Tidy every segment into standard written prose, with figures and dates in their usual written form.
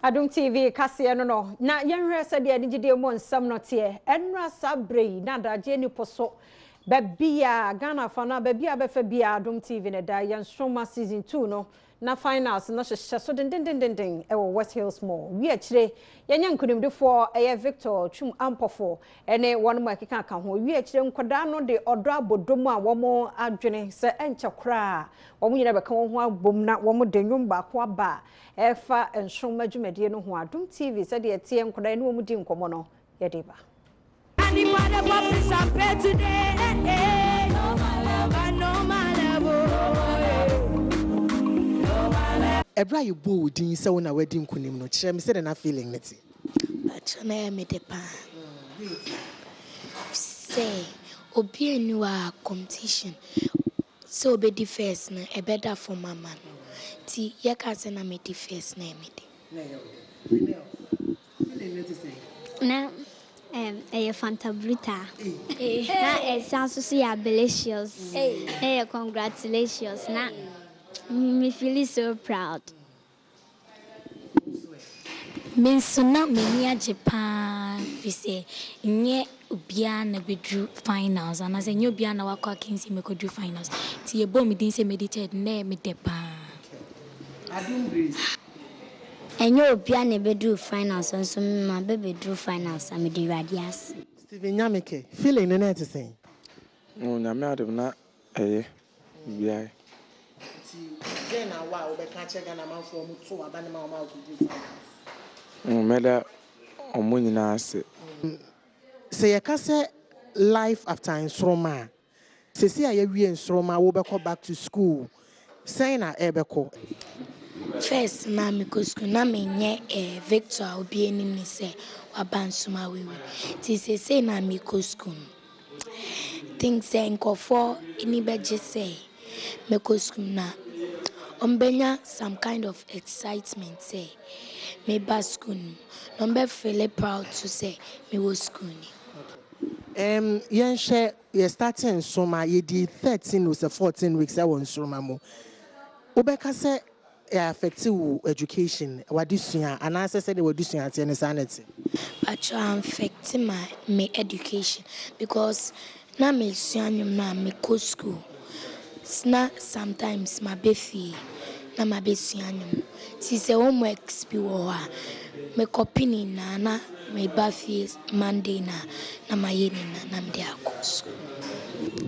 Adom TV Kasee no na yenhwe se de Anigyee mo nsam no te enra sabrei na daje ni poso babia Ghana fa na babia befa bia Adom TV ne da yenstroma season 2 no na finals no hye so den e wo West Hills Mall wi akire yenya nkunimdefo eye Victor Twum Ampofo ene wonu makeka ka ho wi akire nkoda no de odo abodomu a womo adwene se enche kra womo nyina beka wo ho abom na womo de nwum ba ko aba efa enstroma dwumade no ho Adom TV se de tie nkoda ne womo di nkomo no ye de ba Ebra you bold in say una wedding kunim no kire me say na feeling neti achana me de pa say obi enu a competition so be the first na e better for mama no ti ye ka say na me the first na me de feeling neti say na Fanta Bruta. Na it sounds so delicious. Congratulations. Na me feel so proud. Mensuna menia Japan we say nye ubia na bedru finals and as a new bia na wakwa kinsi me ko do finals. Ti ye bo me din say meditate na me depa. Adom Grace Enyo obia na bedru finals nso ma bedru finals am di radias. Steven Nyameke feeling no net say no nyame adom na bia ti den na wa obeka che Ghana manfo mu to aba ne ma ma ko do finals meda omo nyina ase say you say life after Nsroma say say ya wie Nsroma wo be back to school say na ebeko first na me go school na me nye Victor obi eni ni say wabansuma wewe ti say na me go school things say nkofo eni beje say me go school na ombenya some kind of excitement say me ba school no be feel proud to say me was school yen share you starting soma ye di 13 or 14 weeks I won soma mo obeka say affect you education wadusua and answer say they wadusua at any sanity but affect my education because na me suanyum na me go school na sometimes my befi na my besuanyum si say homeworks bi wo ha me copy ni na me bafi Monday na my yeni na me akos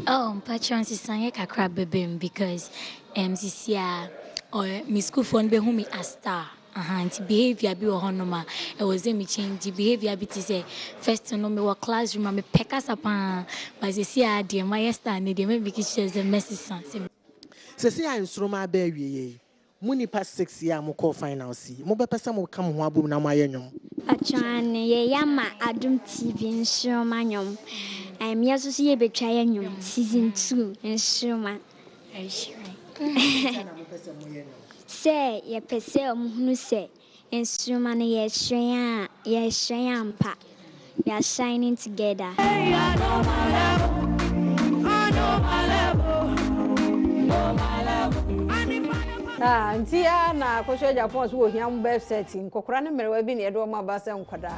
Oh, patron sister kakra bebem because MCC or my school phone be who me a star. Anti behavior be honoma. I was me change behavior be to say first no me work classroom me pick us upon but you see dear my star need me be kishes the message say I Nsroma be wie muni past 6 year mo call finals mo be pesa mo kam ho abom na mo ayenyom Patron ye yama Adom TV Nsroma nyom. Me aso so ye betwa nyom season 2 Nsroma. Say ye pese omhunu say Nsroma na ye hwen ampa. We are shining together. Ntia na kwosho Japan so wo hiam website nkokora ne merewa bi ne edo ma ba se nkoda